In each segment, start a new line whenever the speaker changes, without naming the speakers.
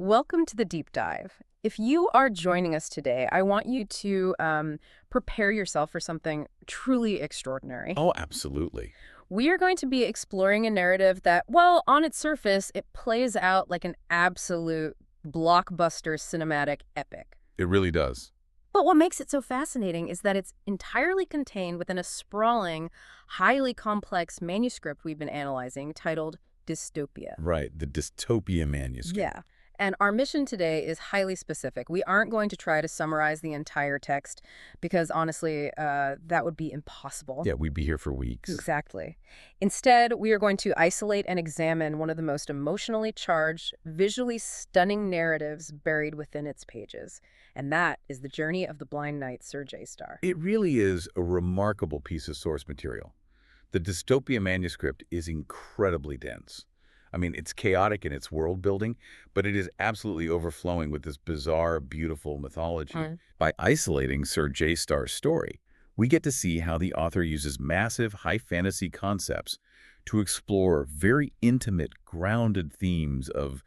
Welcome to the deep dive. If you are joining us today, I want you to prepare yourself for something truly extraordinary.
Oh, absolutely.
We are going to be exploring a narrative that, well, on its surface, it plays out like an absolute blockbuster cinematic epic.
It really does.
But what makes it so fascinating is that it's entirely contained within a sprawling, highly complex manuscript we've been analyzing titled Dystopia.
Right. The Dystopia manuscript.
Yeah. And our mission today is highly specific. We aren't going to try to summarize the entire text because honestly, that would be impossible.
Yeah, we'd be here for weeks.
Exactly. Instead, we are going to isolate and examine one of the most emotionally charged, visually stunning narratives buried within its pages. And that is the journey of the blind knight, Sir J-Star.
It really is a remarkable piece of source material. The Dystopia manuscript is incredibly dense. I mean, it's chaotic in its world building, but it is absolutely overflowing with this bizarre, beautiful mythology. By isolating Sir J-Star's story, we get to see how the author uses massive, high fantasy concepts to explore very intimate, grounded themes of,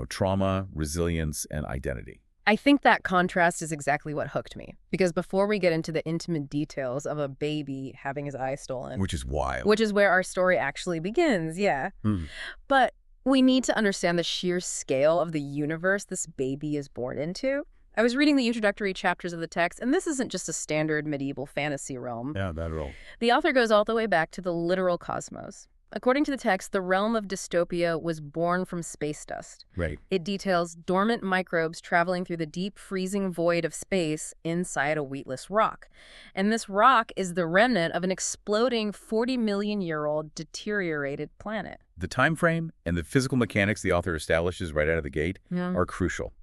trauma, resilience, and identity.
I think that contrast is exactly what hooked me. Because before we get into the intimate details of a baby having his eye stolen,
Which is wild.
which is where our story actually begins, yeah.
Hmm.
But we need to understand the sheer scale of the universe this baby is born into. I was reading the introductory chapters of the text, and this isn't just a standard medieval fantasy realm.
Yeah, not at all.
The author goes all the way back to the literal cosmos. According to the text, the realm of dystopia was born from space dust.
Right.
It details dormant microbes traveling through the deep, freezing void of space inside a wheatless rock. And this rock is the remnant of an exploding 40-million-year-old deteriorated planet.
The time frame and the physical mechanics the author establishes right out of the gate are crucial.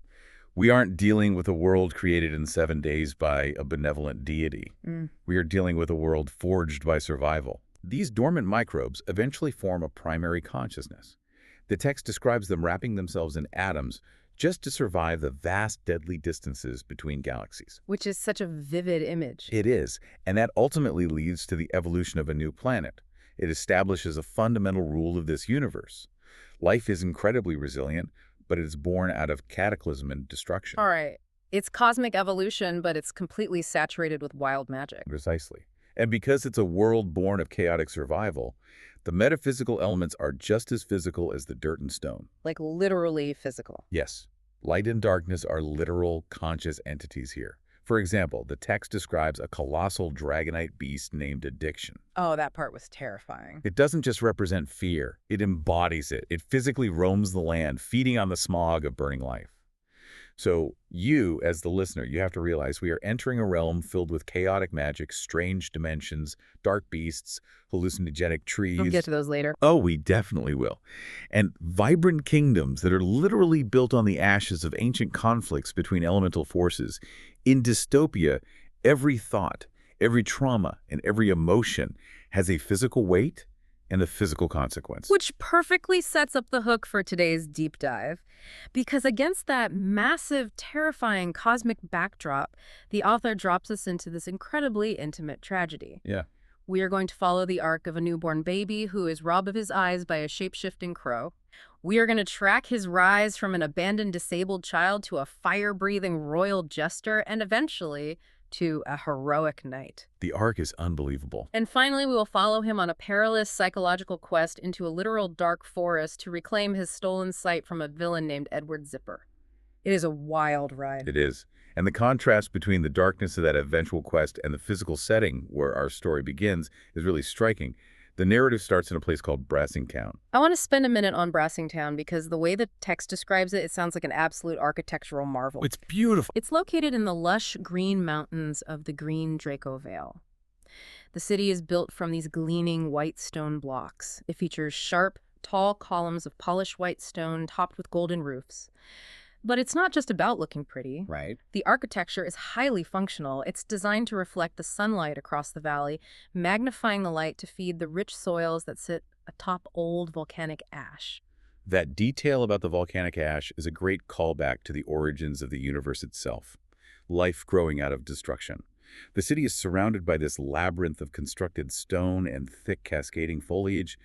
We aren't dealing with a world created in 7 days by a benevolent deity. We are dealing with a world forged by survival. These dormant microbes eventually form a primary consciousness. The text describes them wrapping themselves in atoms just to survive the vast, deadly distances between galaxies.
Which is such a vivid image.
It is, and that ultimately leads to the evolution of a new planet. It establishes a fundamental rule of this universe. Life is incredibly resilient, but it is born out of cataclysm and destruction.
All right. It's cosmic evolution, but it's completely saturated with wild magic.
Precisely. And because it's a world born of chaotic survival, the metaphysical elements are just as physical as the dirt and stone.
Like literally physical.
Yes, light and darkness are literal, conscious entities here. For example, the text describes a colossal dragonite beast named Addiction.
Oh, that part was terrifying.
It doesn't just represent fear, it embodies it. It physically roams the land, feeding on the smog of burning life. So you, as the listener, you have to realize we are entering a realm filled with chaotic magic, strange dimensions, dark beasts, hallucinogenic trees.
We'll get to those later.
Oh, we definitely will. And vibrant kingdoms that are literally built on the ashes of ancient conflicts between elemental forces. In dystopia, every thought, every trauma, and every emotion has a physical weight and a physical consequence.
Which perfectly sets up the hook for today's deep dive. Because against that massive, terrifying cosmic backdrop, the author drops us into this incredibly intimate tragedy.
Yeah.
We are going to follow the arc of a newborn baby who is robbed of his eyes by a shape-shifting crow. We are going to track his rise from an abandoned disabled child to a fire-breathing royal jester and eventually to a heroic knight.
The arc is unbelievable.
And finally, we will follow him on a perilous psychological quest into a literal dark forest to reclaim his stolen sight from a villain named Edward Zipper. It is a wild ride.
It is. And the contrast between the darkness of that eventual quest and the physical setting where our story begins is really striking. The narrative starts in a place called Brassingtown.
I want to spend a minute on Brassingtown because the way the text describes it, it sounds like an absolute architectural marvel.
It's beautiful.
It's located in the lush green mountains of the Green Draco Vale. The city is built from these gleaming white stone blocks. It features sharp, tall columns of polished white stone topped with golden roofs. But it's not just about looking pretty.
Right.
The architecture is highly functional. It's designed to reflect the sunlight across the valley, magnifying the light to feed the rich soils that sit atop old volcanic ash.
That detail about the volcanic ash is a great callback to the origins of the universe itself. Life growing out of destruction. The city is surrounded by this labyrinth of constructed stone and thick cascading foliage.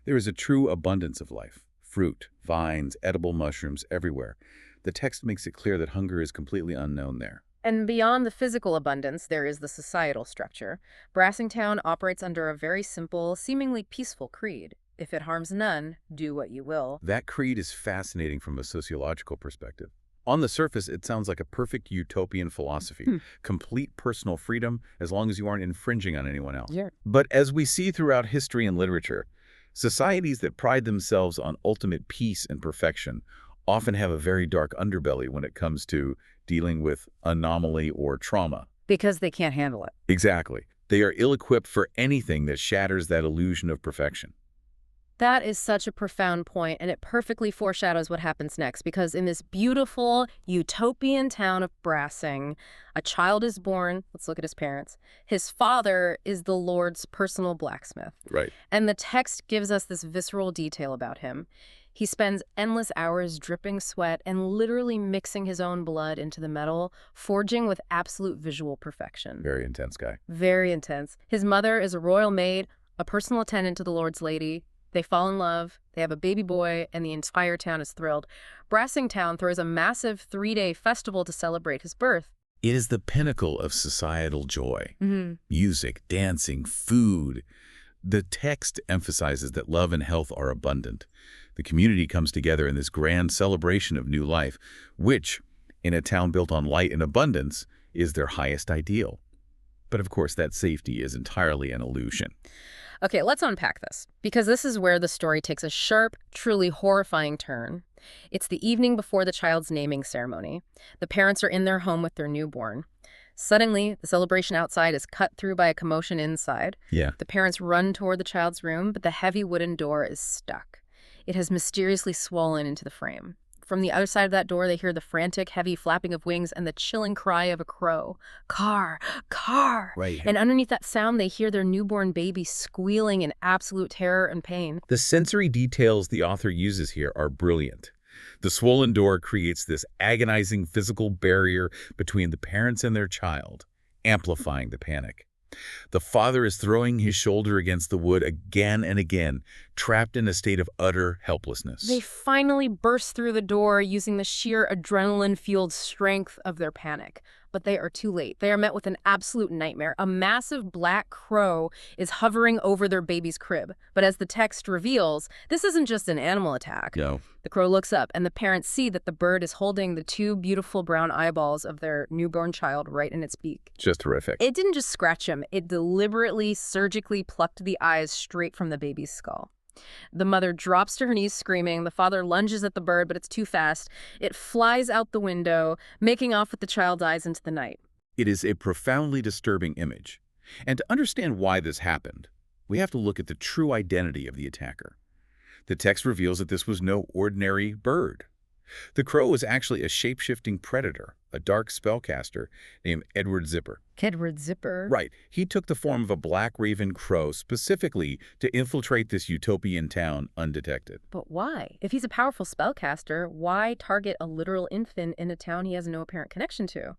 There is a true abundance of life. Fruit, vines, edible mushrooms everywhere. The text makes it clear that hunger is completely unknown there.
And beyond the physical abundance, there is the societal structure. Brassingtown operates under a very simple, seemingly peaceful creed. If it harms none, do what you will.
That creed is fascinating from a sociological perspective. On the surface, it sounds like a perfect utopian philosophy, complete personal freedom as long as you aren't infringing on anyone else.
Yeah.
But as we see throughout history and literature, societies that pride themselves on ultimate peace and perfection often have a very dark underbelly when it comes to dealing with anomaly or trauma.
Because they can't handle it.
Exactly. They are ill-equipped for anything that shatters that illusion of perfection.
That is such a profound point, and it perfectly foreshadows what happens next, because in this beautiful, utopian town of Brassing, a child is born. Let's look at his parents. His father is the Lord's personal blacksmith.
Right.
And the text gives us this visceral detail about him. He spends endless hours dripping sweat and literally mixing his own blood into the metal, forging with absolute visual perfection.
Very intense guy.
Very intense. His mother is a royal maid, a personal attendant to the Lord's lady. They fall in love, they have a baby boy, and the entire town is thrilled. Brassingtown throws a massive 3-day festival to celebrate his birth.
It is the pinnacle of societal joy.
Mm-hmm.
Music, dancing, food. The text emphasizes that love and health are abundant. The community comes together in this grand celebration of new life, which, in a town built on light and abundance, is their highest ideal. But of course, that safety is entirely an illusion.
Okay, let's unpack this, because this is where the story takes a sharp, truly horrifying turn. It's the evening before the child's naming ceremony. The parents are in their home with their newborn. Suddenly, the celebration outside is cut through by a commotion inside.
Yeah.
The parents run toward the child's room, but the heavy wooden door is stuck. It has mysteriously swollen into the frame. From the other side of that door, they hear the frantic, heavy flapping of wings and the chilling cry of a crow. Car! Car!
Right.
And underneath that sound, they hear their newborn baby squealing in absolute terror and pain.
The sensory details the author uses here are brilliant. The swollen door creates this agonizing physical barrier between the parents and their child, amplifying the panic. The father is throwing his shoulder against the wood again and again, trapped in a state of utter helplessness.
They finally burst through the door using the sheer adrenaline-fueled strength of their panic. But they are too late. They are met with an absolute nightmare. A massive black crow is hovering over their baby's crib. But as the text reveals, this isn't just an animal attack.
No.
The crow looks up, and the parents see that the bird is holding the 2 beautiful brown eyeballs of their newborn child right in its beak.
Just horrific.
It didn't just scratch him. It deliberately, surgically plucked the eyes straight from the baby's skull. The mother drops to her knees screaming. The father lunges at the bird, but it's too fast. It flies out the window, making off with the child's eyes into the night.
It is a profoundly disturbing image. And to understand why this happened, we have to look at the true identity of the attacker. The text reveals that this was no ordinary bird. The crow was actually a shape-shifting predator, a dark spellcaster named Edward Zipper.
Edward Zipper?
Right. He took the form of a black raven crow specifically to infiltrate this utopian town undetected.
But why? If he's a powerful spellcaster, why target a literal infant in a town he has no apparent connection to?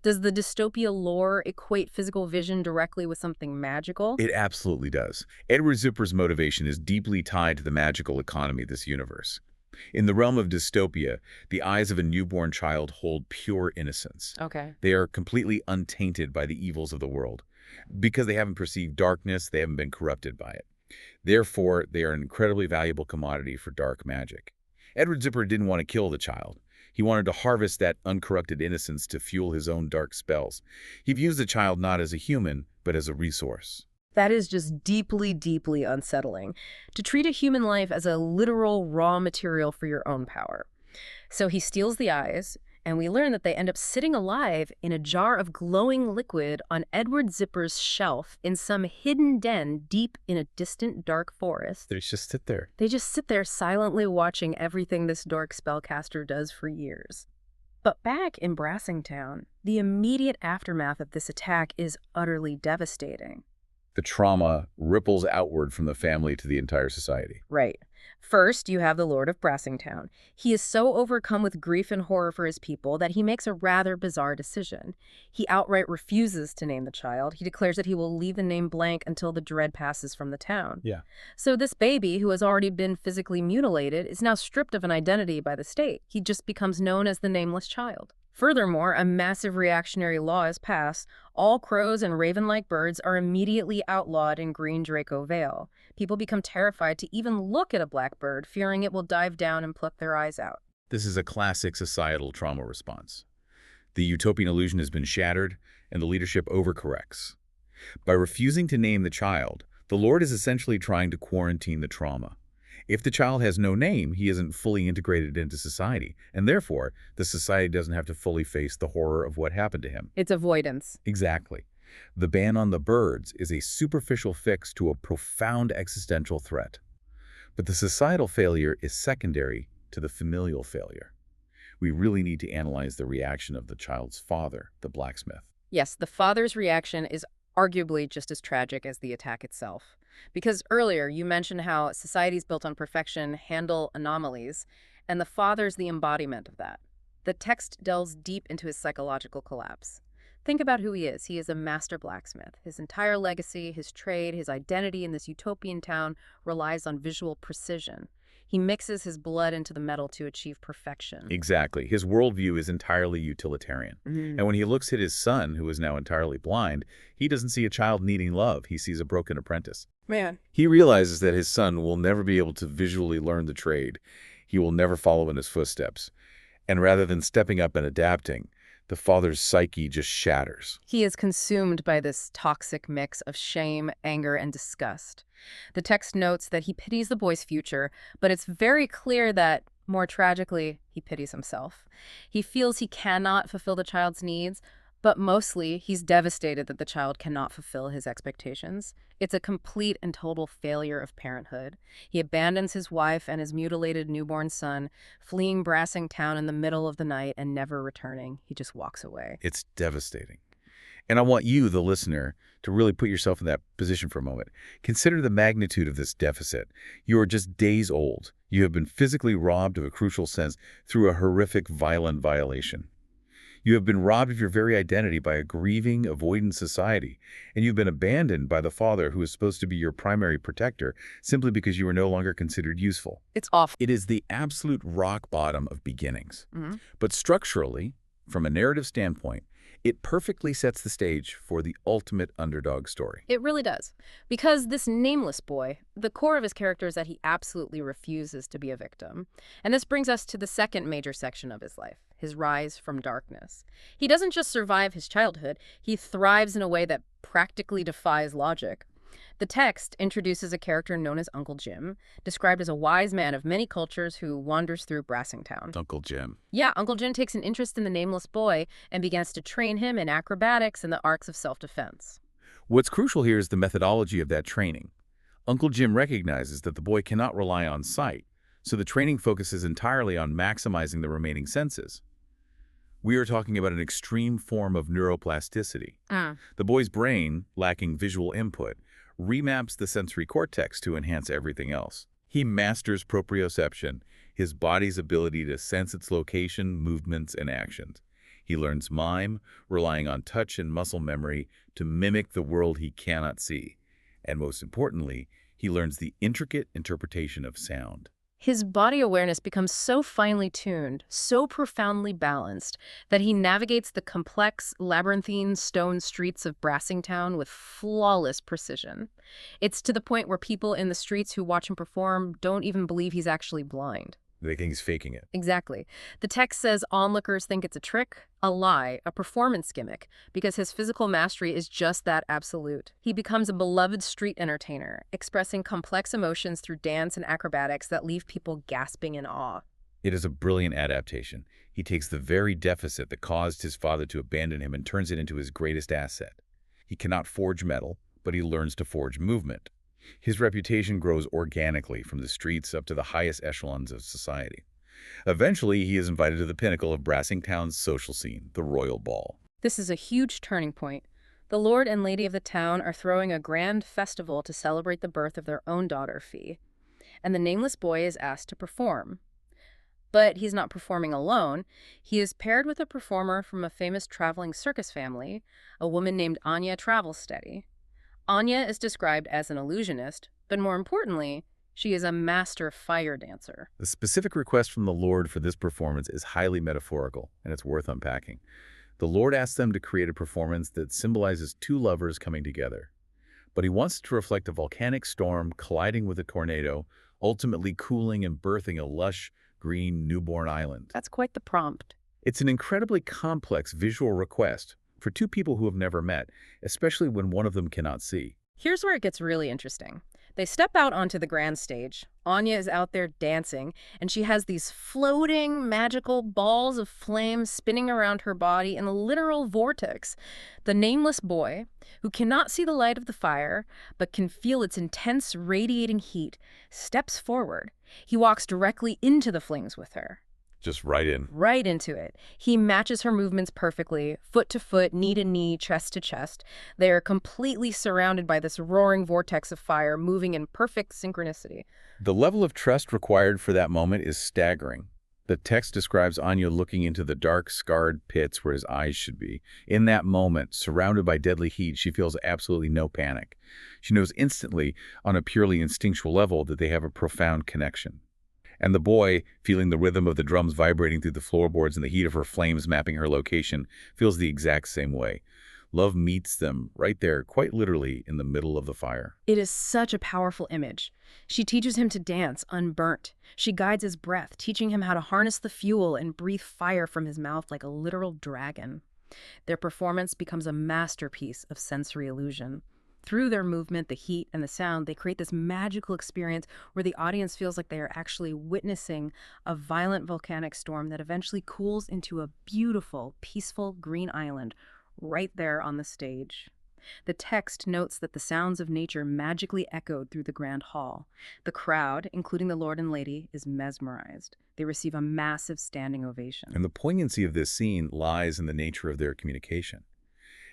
Does the dystopia lore equate physical vision directly with something magical?
It absolutely does. Edward Zipper's motivation is deeply tied to the magical economy of this universe. In the realm of dystopia, the eyes of a newborn child hold pure innocence.
Okay.
They are completely untainted by the evils of the world. Because they haven't perceived darkness, they haven't been corrupted by it. Therefore, they are an incredibly valuable commodity for dark magic. Edward Zipper didn't want to kill the child. He wanted to harvest that uncorrupted innocence to fuel his own dark spells. He views the child not as a human, but as a resource.
That is just deeply, deeply unsettling. To treat a human life as a literal raw material for your own power. So he steals the eyes, and we learn that they end up sitting alive in a jar of glowing liquid on Edward Zipper's shelf in some hidden den deep in a distant dark forest.
They just sit there.
They just sit there silently watching everything this dark spellcaster does for years. But back in Brassingtown, the immediate aftermath of this attack is utterly devastating.
The trauma ripples outward from the family to the entire society.
Right. First, you have the Lord of Brassingtown. He is so overcome with grief and horror for his people that he makes a rather bizarre decision. He outright refuses to name the child. He declares that he will leave the name blank until the dread passes from the town.
Yeah.
So this baby, who has already been physically mutilated, is now stripped of an identity by the state. He just becomes known as the nameless child. Furthermore, a massive reactionary law is passed. All crows and raven-like birds are immediately outlawed in Green Draco Vale. People become terrified to even look at a black bird, fearing it will dive down and pluck their eyes out.
This is a classic societal trauma response. The utopian illusion has been shattered, and the leadership overcorrects. By refusing to name the child, the Lord is essentially trying to quarantine the trauma. If the child has no name, he isn't fully integrated into society, and therefore, the society doesn't have to fully face the horror of what happened to him.
It's avoidance.
Exactly. The ban on the birds is a superficial fix to a profound existential threat. But the societal failure is secondary to the familial failure. We really need to analyze the reaction of the child's father, the blacksmith.
Yes, the father's reaction is arguably just as tragic as the attack itself. Because earlier you mentioned how societies built on perfection handle anomalies, and the father's the embodiment of that. The text delves deep into his psychological collapse. Think about who he is. He is a master blacksmith. His entire legacy, his trade, his identity in this utopian town relies on visual precision. He mixes his blood into the metal to achieve perfection.
Exactly. His worldview is entirely utilitarian. And when he looks at his son, who is now entirely blind, he doesn't see a child needing love. He sees a broken apprentice.
Man.
He realizes that his son will never be able to visually learn the trade. He will never follow in his footsteps. And rather than stepping up and adapting, the father's psyche just shatters.
He is consumed by this toxic mix of shame, anger, and disgust. The text notes that he pities the boy's future, but it's very clear that, more tragically, he pities himself. He feels he cannot fulfill the child's needs, but mostly he's devastated that the child cannot fulfill his expectations. It's a complete and total failure of parenthood. He abandons his wife and his mutilated newborn son, fleeing Brassingtown in the middle of the night and never returning. He just walks away.
It's devastating. And I want you, the listener, to really put yourself in that position for a moment. Consider the magnitude of this deficit. You are just days old. You have been physically robbed of a crucial sense through a horrific, violent violation. You have been robbed of your very identity by a grieving, avoidant society, and you've been abandoned by the father who is supposed to be your primary protector simply because you are no longer considered useful.
It's awful.
It is the absolute rock bottom of beginnings.
Mhm.
But structurally, from a narrative standpoint, it perfectly sets the stage for the ultimate underdog story.
It really does. Because this nameless boy, the core of his character is that he absolutely refuses to be a victim. And this brings us to the second major section of his life, his rise from darkness. He doesn't just survive his childhood, he thrives in a way that practically defies logic. The text introduces a character known as Uncle Jim, described as a wise man of many cultures who wanders through Brassingtown.
Uncle Jim.
Yeah, Uncle Jim takes an interest in the nameless boy and begins to train him in acrobatics and the arts of self-defense.
What's crucial here is the methodology of that training. Uncle Jim recognizes that the boy cannot rely on sight, so the training focuses entirely on maximizing the remaining senses. We are talking about an extreme form of neuroplasticity. The boy's brain, lacking visual input, remaps the sensory cortex to enhance everything else. He masters proprioception, his body's ability to sense its location, movements, and actions. He learns mime, relying on touch and muscle memory to mimic the world he cannot see. And most importantly, he learns the intricate interpretation of sound.
His body awareness becomes so finely tuned, so profoundly balanced, that he navigates the complex, labyrinthine stone streets of Brassingtown with flawless precision. It's to the point where people in the streets who watch him perform don't even believe he's actually blind.
They think he's faking it.
Exactly. The text says onlookers think it's a trick, a lie, a performance gimmick, because his physical mastery is just that absolute. He becomes a beloved street entertainer, expressing complex emotions through dance and acrobatics that leave people gasping in awe.
It is a brilliant adaptation. He takes the very deficit that caused his father to abandon him and turns it into his greatest asset. He cannot forge metal, but he learns to forge movement. His reputation grows organically from the streets up to the highest echelons of society. Eventually, he is invited to the pinnacle of Brassingtown's social scene, the Royal Ball.
This is a huge turning point. The lord and lady of the town are throwing a grand festival to celebrate the birth of their own daughter, Fee. and the nameless boy is asked to perform. But he's not performing alone. He is paired with a performer from a famous traveling circus family, a woman named Anya Travelsteady. Anya is described as an illusionist, but more importantly, she is a master fire dancer.
The specific request from the Lord for this performance is highly metaphorical, and it's worth unpacking. The Lord asks them to create a performance that symbolizes two lovers coming together. But he wants it to reflect a volcanic storm colliding with a tornado, ultimately cooling and birthing a lush, green, newborn island.
That's quite the prompt.
It's an incredibly complex visual request for two people who have never met, especially when one of them cannot see.
Here's where it gets really interesting. They step out onto the grand stage. Anya is out there dancing, and she has these floating, magical balls of flame spinning around her body in a literal vortex. The nameless boy, who cannot see the light of the fire, but can feel its intense, radiating heat, steps forward. He walks directly into the flames with her.
Just right in.
Right into it. He matches her movements perfectly, foot to foot, knee to knee, chest to chest. They are completely surrounded by this roaring vortex of fire moving in perfect synchronicity.
The level of trust required for that moment is staggering. The text describes Anya looking into the dark, scarred pits where his eyes should be. In that moment, surrounded by deadly heat, she feels absolutely no panic. She knows instantly, on a purely instinctual level, that they have a profound connection. And the boy, feeling the rhythm of the drums vibrating through the floorboards and the heat of her flames mapping her location, feels the exact same way. Love meets them right there, quite literally, in the middle of the fire.
It is such a powerful image. She teaches him to dance unburnt. She guides his breath, teaching him how to harness the fuel and breathe fire from his mouth like a literal dragon. Their performance becomes a masterpiece of sensory illusion. Through their movement, the heat, and the sound, they create this magical experience where the audience feels like they are actually witnessing a violent volcanic storm that eventually cools into a beautiful, peaceful green island right there on the stage. The text notes that the sounds of nature magically echoed through the grand hall. The crowd, including the Lord and Lady, is mesmerized. They receive a massive standing ovation.
And the poignancy of this scene lies in the nature of their communication.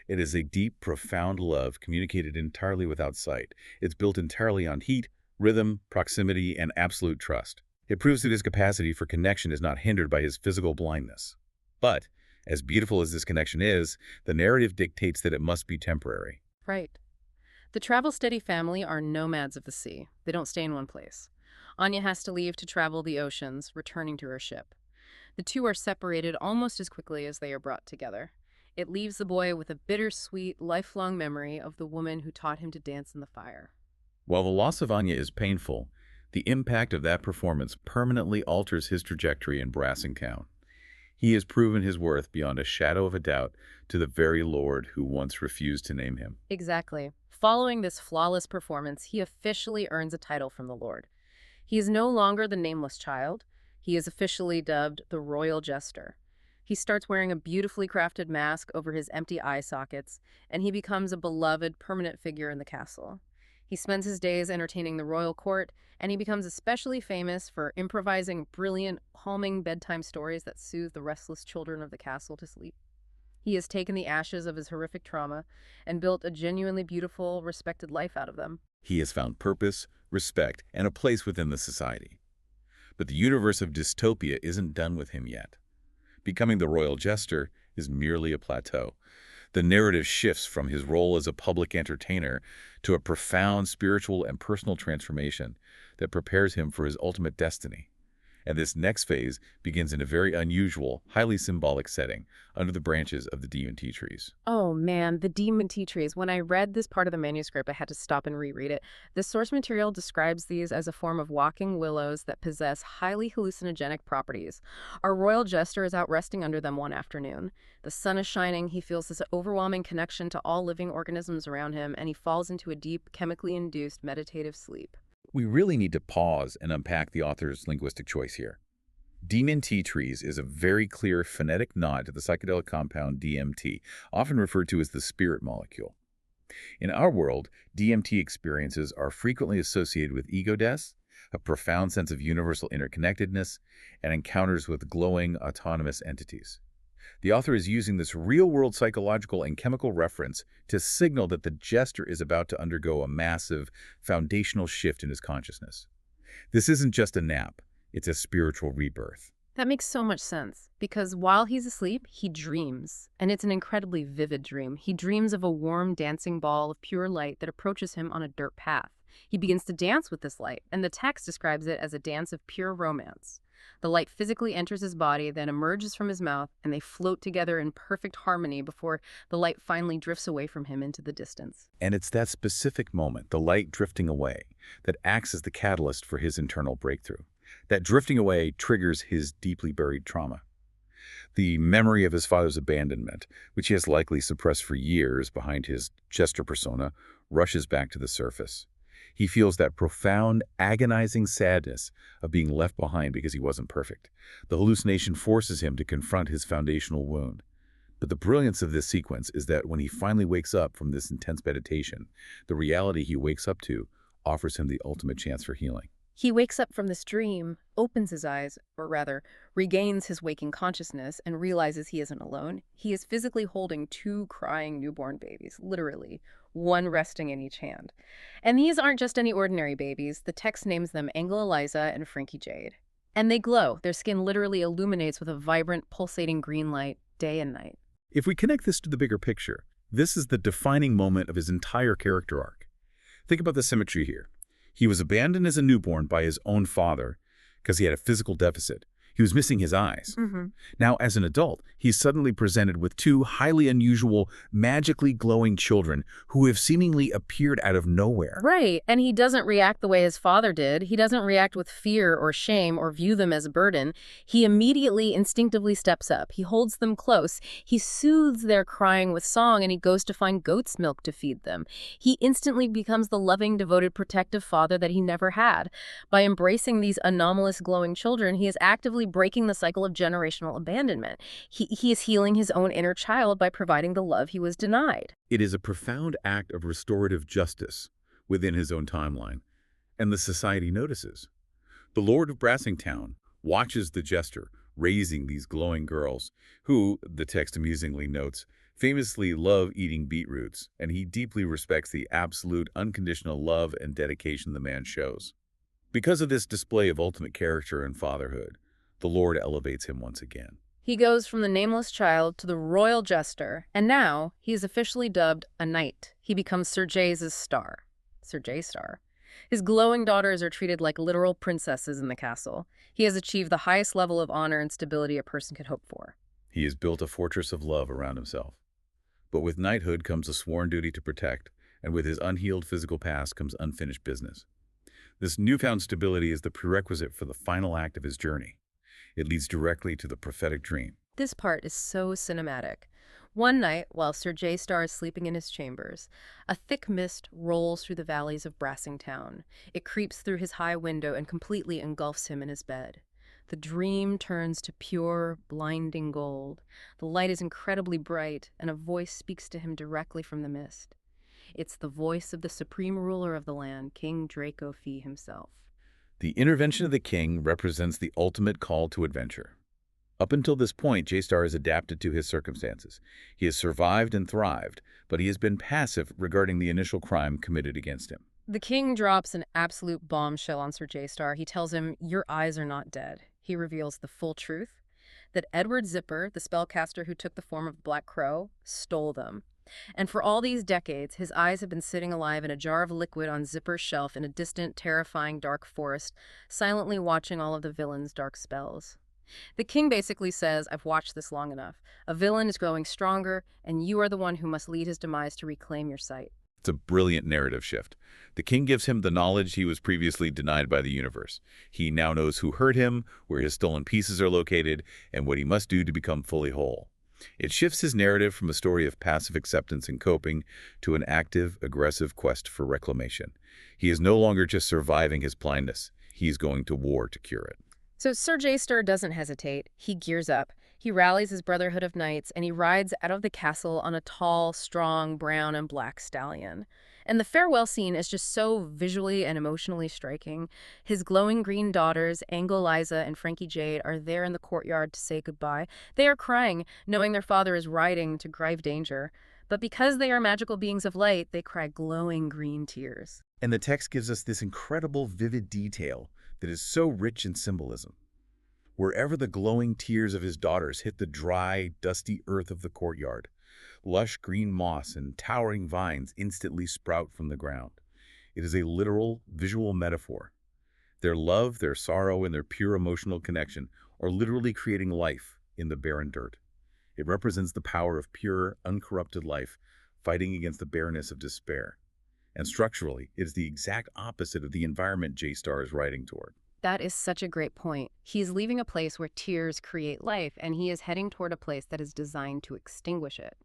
It is a deep, profound love communicated entirely without sight. It's built entirely on heat, rhythm, proximity, and absolute trust. It proves that his capacity for connection is not hindered by his physical blindness. But, as beautiful as this connection is, the narrative dictates that it must be temporary.
Right. The Travelsteady family are nomads of the sea. They don't stay in one place. Anya has to leave to travel the oceans, returning to her ship. The two are separated almost as quickly as they are brought together. It leaves the boy with a bittersweet, lifelong memory of the woman who taught him to dance in the fire.
While the loss of Anya is painful, the impact of that performance permanently alters his trajectory in Brassingtown. He has proven his worth beyond a shadow of a doubt to the very Lord who once refused to name him.
Exactly. Following this flawless performance, he officially earns a title from the Lord. He is no longer the nameless child. He is officially dubbed the Royal Jester. He starts wearing a beautifully crafted mask over his empty eye sockets, and he becomes a beloved, permanent figure in the castle. He spends his days entertaining the royal court, and he becomes especially famous for improvising brilliant, calming bedtime stories that soothe the restless children of the castle to sleep. He has taken the ashes of his horrific trauma and built a genuinely beautiful, respected life out of them.
He has found purpose, respect, and a place within the society. But the universe of dystopia isn't done with him yet. Becoming the Royal Jester is merely a plateau. The narrative shifts from his role as a public entertainer to a profound spiritual and personal transformation that prepares him for his ultimate destiny. And this next phase begins in a very unusual, highly symbolic setting under the branches of the demon tea trees.
Oh man, the demon tea trees. When I read this part of the manuscript, I had to stop and reread it. The source material describes these as a form of walking willows that possess highly hallucinogenic properties. Our royal jester is out resting under them one afternoon. The sun is shining, he feels this overwhelming connection to all living organisms around him, and he falls into a deep, chemically induced meditative sleep.
We really need to pause and unpack the author's linguistic choice here. Demon tea trees is a very clear phonetic nod to the psychedelic compound DMT, often referred to as the spirit molecule. In our world, DMT experiences are frequently associated with ego deaths, a profound sense of universal interconnectedness, and encounters with glowing, autonomous entities. The author is using this real-world psychological and chemical reference to signal that the jester is about to undergo a massive, foundational shift in his consciousness. This isn't just a nap, it's a spiritual rebirth.
That makes so much sense, because while he's asleep, he dreams, and it's an incredibly vivid dream. He dreams of a warm, dancing ball of pure light that approaches him on a dirt path. He begins to dance with this light, and the text describes it as a dance of pure romance. The light physically enters his body, then emerges from his mouth, and they float together in perfect harmony before the light finally drifts away from him into the distance.
And it's that specific moment, the light drifting away, that acts as the catalyst for his internal breakthrough. That drifting away triggers his deeply buried trauma. The memory of his father's abandonment, which he has likely suppressed for years behind his jester persona, rushes back to the surface. He feels that profound, agonizing sadness of being left behind because he wasn't perfect. The hallucination forces him to confront his foundational wound. But the brilliance of this sequence is that when he finally wakes up from this intense meditation, the reality he wakes up to offers him the ultimate chance for healing.
He wakes up from this dream, opens his eyes, or rather, regains his waking consciousness and realizes he isn't alone. He is physically holding two crying newborn babies, literally, one resting in each hand. And these aren't just any ordinary babies. The text names them Angel Eliza and Frankie Jade. And they glow. Their skin literally illuminates with a vibrant, pulsating green light day and night.
If we connect this to the bigger picture, this is the defining moment of his entire character arc. Think about the symmetry here. He was abandoned as a newborn by his own father because he had a physical deficit. He was missing his eyes. Now, as an adult, he's suddenly presented with two highly unusual, magically glowing children who have seemingly appeared out of nowhere.
Right, and he doesn't react the way his father did. He doesn't react with fear or shame or view them as a burden. He immediately, instinctively steps up. He holds them close. He soothes their crying with song, and he goes to find goat's milk to feed them. He instantly becomes the loving, devoted, protective father that he never had. By embracing these anomalous, glowing children, he is actively breaking the cycle of generational abandonment. He is healing his own inner child by providing the love he was denied.
It is a profound act of restorative justice within his own timeline, and the society notices. The Lord of Brassingtown watches the jester raising these glowing girls who, the text amusingly notes, famously love eating beetroots, and he deeply respects the absolute unconditional love and dedication the man shows. Because of this display of ultimate character and fatherhood, the Lord elevates him once again.
He goes from the nameless child to the royal jester, and now he is officially dubbed a knight. He becomes Sir Jays's star. Sir Jaystar. His glowing daughters are treated like literal princesses in the castle. He has achieved the highest level of honor and stability a person could hope for.
He has built a fortress of love around himself. But with knighthood comes a sworn duty to protect, and with his unhealed physical past comes unfinished business. This newfound stability is the prerequisite for the final act of his journey. It leads directly to the prophetic dream.
This part is so cinematic. One night, while Sir Jaystar is sleeping in his chambers, a thick mist rolls through the valleys of Brassingtown. It creeps through his high window and completely engulfs him in his bed. The dream turns to pure, blinding gold. The light is incredibly bright, and a voice speaks to him directly from the mist. It's the voice of the supreme ruler of the land, King Draco Fee himself.
The intervention of the king represents the ultimate call to adventure. Up until this point, Jaystar has adapted to his circumstances. He has survived and thrived, but he has been passive regarding the initial crime committed against him.
The king drops an absolute bombshell on Sir Jaystar. He tells him, "Your eyes are not dead." He reveals the full truth, that Edward Zipper, the spellcaster who took the form of Black Crow, stole them. And for all these decades, his eyes have been sitting alive in a jar of liquid on Zipper's shelf in a distant, terrifying, dark forest, silently watching all of the villain's dark spells. The king basically says, "I've watched this long enough. A villain is growing stronger, and you are the one who must lead his demise to reclaim your sight."
It's a brilliant narrative shift. The king gives him the knowledge he was previously denied by the universe. He now knows who hurt him, where his stolen pieces are located, and what he must do to become fully whole. It shifts his narrative from a story of passive acceptance and coping to an active, aggressive quest for reclamation. He is no longer just surviving his blindness. He is going to war to cure it.
So Sir Jaystar doesn't hesitate. He gears up. He rallies his Brotherhood of Knights, and he rides out of the castle on a tall, strong, brown and black stallion. And the farewell scene is just so visually and emotionally striking. His glowing green daughters, Angel Eliza and Frankie Jade, are there in the courtyard to say goodbye. They are crying, knowing their father is riding to grave danger. But because they are magical beings of light, they cry glowing green tears.
And the text gives us this incredible, vivid detail. that is so rich in symbolism. Wherever the glowing tears of his daughters hit the dry, dusty earth of the courtyard, lush green moss and towering vines instantly sprout from the ground. It is a literal, visual metaphor. Their love, their sorrow, and their pure emotional connection are literally creating life in the barren dirt. It represents the power of pure, uncorrupted life fighting against the barrenness of despair. And structurally, it is the exact opposite of the environment J-Star is writing toward.
That is such a great point. He's leaving a place where tears create life, and he is heading toward a place that is designed to extinguish it.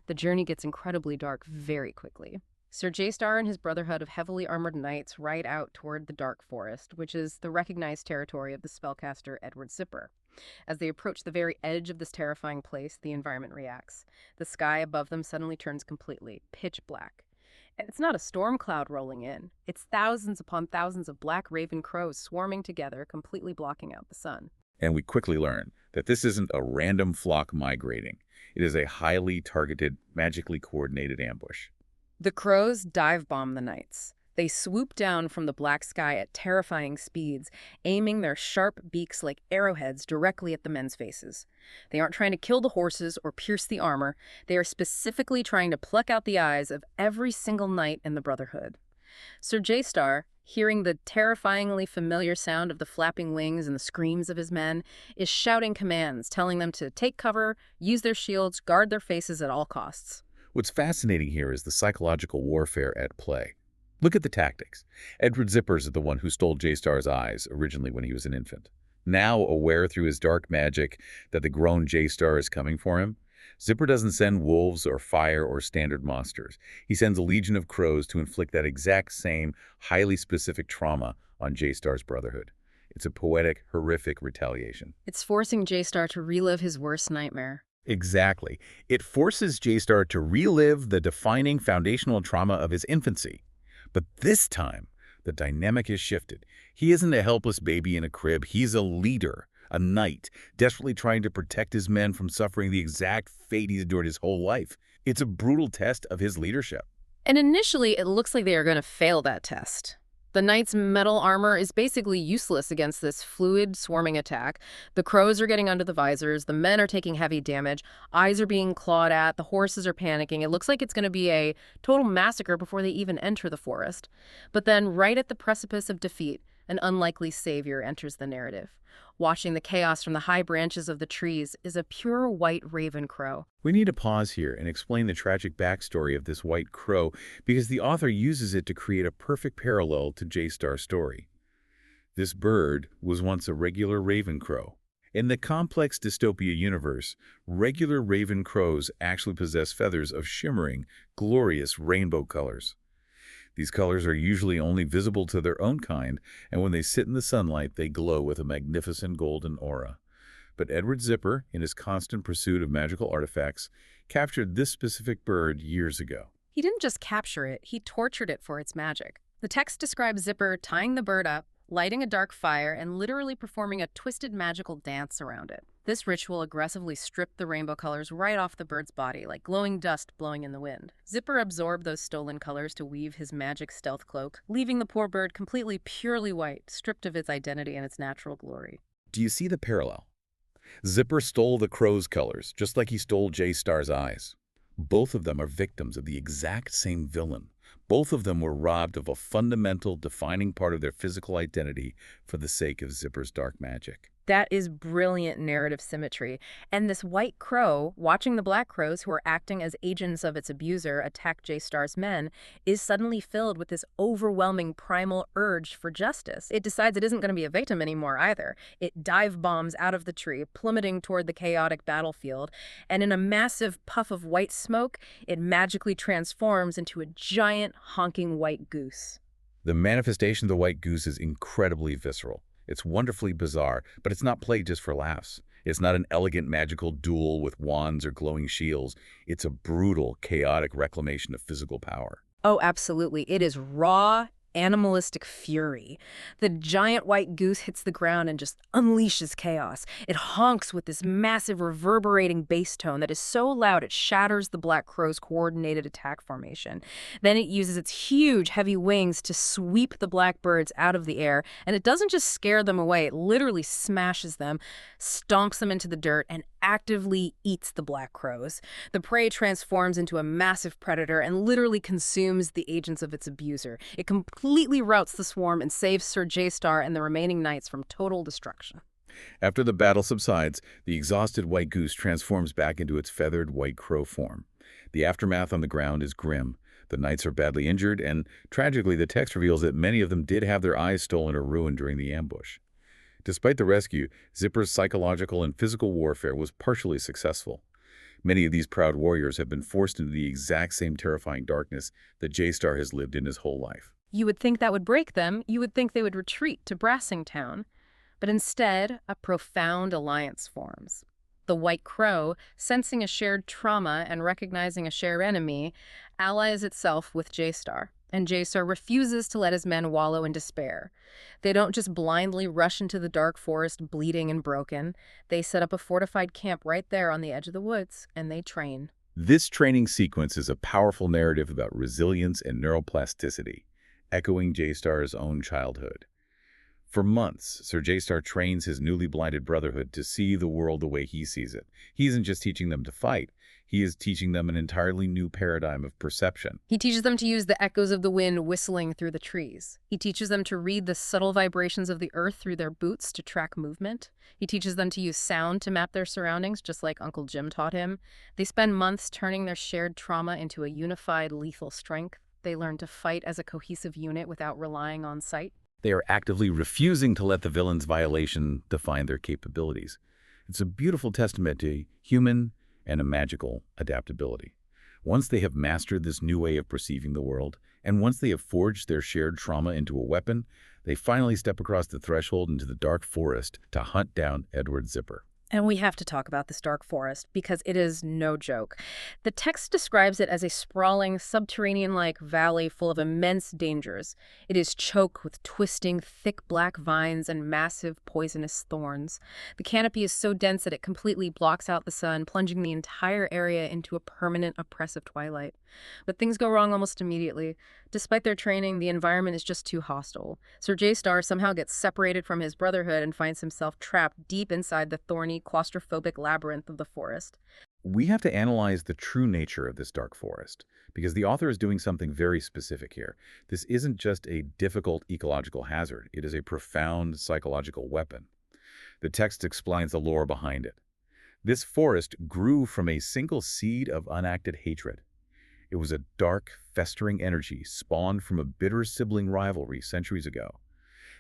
The journey gets incredibly dark very quickly. Sir J-Star and his brotherhood of heavily armored knights ride out toward the Dark Forest, which is the recognized territory of the spellcaster Edward Zipper. As they approach the very edge of this terrifying place, the environment reacts. The sky above them suddenly turns completely pitch black. And it's not a storm cloud rolling in. It's thousands upon thousands of black raven crows swarming together, completely blocking out the sun.
And we quickly learn that this isn't a random flock migrating. It is a highly targeted, magically coordinated ambush.
The crows dive bomb the knights. They swoop down from the black sky at terrifying speeds, aiming their sharp beaks like arrowheads directly at the men's faces. They aren't trying to kill the horses or pierce the armor. They are specifically trying to pluck out the eyes of every single knight in the Brotherhood. Sir J-Star, hearing the terrifyingly familiar sound of the flapping wings and the screams of his men, is shouting commands, telling them to take cover, use their shields, guard their faces at all costs.
What's fascinating here is the psychological warfare at play. Look at the tactics. Edward Zippers is the one who stole J-Star's eyes originally when he was an infant. Now, aware through his dark magic that the grown J-Star is coming for him, Zipper doesn't send wolves or fire or standard monsters. He sends a legion of crows to inflict that exact same, highly specific trauma on J-Star's brotherhood. It's a poetic, horrific retaliation.
It's forcing J-Star to relive his worst nightmare.
Exactly. It forces J-Star to relive the defining foundational trauma of his infancy. But this time, the dynamic has shifted. He isn't a helpless baby in a crib. He's a leader, a knight, desperately trying to protect his men from suffering the exact fate he's endured his whole life. It's a brutal test of his leadership.
And initially, it looks like they are going to fail that test. The knight's metal armor is basically useless against this fluid, swarming attack. The crows are getting under the visors, the men are taking heavy damage, eyes are being clawed at, the horses are panicking. It looks like it's going to be a total massacre before they even enter the forest. But then, right at the precipice of defeat, an unlikely savior enters the narrative. Watching the chaos from the high branches of the trees is a pure white raven crow.
We need to pause here and explain the tragic backstory of this white crow because the author uses it to create a perfect parallel to J-Star's story. This bird was once a regular raven crow. In the complex dystopia universe, regular raven crows actually possess feathers of shimmering, glorious rainbow colors. These colors are usually only visible to their own kind, and when they sit in the sunlight, they glow with a magnificent golden aura. But Edward Zipper, in his constant pursuit of magical artifacts, captured this specific bird years ago.
He didn't just capture it, he tortured it for its magic. The text describes Zipper tying the bird up, lighting a dark fire, and literally performing a twisted magical dance around it. This ritual aggressively stripped the rainbow colors right off the bird's body, like glowing dust blowing in the wind. Zipper absorbed those stolen colors to weave his magic stealth cloak, leaving the poor bird completely purely white, stripped of its identity and its natural glory.
Do you see the parallel? Zipper stole the crow's colors, just like he stole J-Star's eyes. Both of them are victims of the exact same villain. Both of them were robbed of a fundamental, defining part of their physical identity for the sake of Zipper's dark magic.
That is brilliant narrative symmetry. And this white crow, watching the black crows who are acting as agents of its abuser attack J-Star's men, is suddenly filled with this overwhelming primal urge for justice. It decides it isn't going to be a victim anymore either. It dive bombs out of the tree, plummeting toward the chaotic battlefield, and in a massive puff of white smoke, it magically transforms into a giant honking white goose.
The manifestation of the white goose is incredibly visceral. It's wonderfully bizarre, but it's not played just for laughs. It's not an elegant magical duel with wands or glowing shields. It's a brutal, chaotic reclamation of physical power.
Oh, absolutely. It is raw animalistic fury. The giant white goose hits the ground and just unleashes chaos. It honks with this massive reverberating bass tone that is so loud it shatters the black crow's coordinated attack formation. Then it uses its huge, heavy wings to sweep the black birds out of the air, and it doesn't just scare them away, it literally smashes them, stomps them into the dirt, and actively eats the black crows. The prey transforms into a massive predator and literally consumes the agents of its abuser. It completely routs the swarm and saves Sir J-Star and the remaining knights from total destruction.
After the battle subsides, the exhausted white goose transforms back into its feathered white crow form. The aftermath on the ground is grim. The knights are badly injured, and tragically, the text reveals that many of them did have their eyes stolen or ruined during the ambush. Despite the rescue, Zipper's psychological and physical warfare was partially successful. Many of these proud warriors have been forced into the exact same terrifying darkness that J-Star has lived in his whole life.
You would think that would break them. You would think they would retreat to Brassingtown. But instead, a profound alliance forms. The White Crow, sensing a shared trauma and recognizing a shared enemy, allies itself with J-Star. And J-Star refuses to let his men wallow in despair. They don't just blindly rush into the dark forest bleeding and broken. They set up a fortified camp right there on the edge of the woods, and they train.
This training sequence is a powerful narrative about resilience and neuroplasticity, echoing J-Star's own childhood. For months, Sir J-Star trains his newly blinded brotherhood to see the world the way he sees it. He isn't just teaching them to fight. He is teaching them an entirely new paradigm of perception.
He teaches them to use the echoes of the wind whistling through the trees. He teaches them to read the subtle vibrations of the earth through their boots to track movement. He teaches them to use sound to map their surroundings, just like Uncle Jim taught him. They spend months turning their shared trauma into a unified, lethal strength. They learn to fight as a cohesive unit without relying on sight.
They are actively refusing to let the villain's violation define their capabilities. It's a beautiful testament to human and a magical adaptability. Once they have mastered this new way of perceiving the world, and once they have forged their shared trauma into a weapon, they finally step across the threshold into the dark forest to hunt down Edward Zipper.
And we have to talk about this dark forest because it is no joke. The text describes it as a sprawling, subterranean-like valley full of immense dangers. It is choked with twisting, thick black vines and massive poisonous thorns. The canopy is so dense that it completely blocks out the sun, plunging the entire area into a permanent, oppressive twilight. But things go wrong almost immediately. Despite their training, the environment is just too hostile. Sir J-Star somehow gets separated from his brotherhood and finds himself trapped deep inside the thorny, claustrophobic labyrinth of the forest.
We have to analyze the true nature of this dark forest, because the author is doing something very specific here. This isn't just a difficult ecological hazard. It is a profound psychological weapon. The text explains the lore behind it. This forest grew from a single seed of unacted hatred. It was a dark, festering energy spawned from a bitter sibling rivalry centuries ago.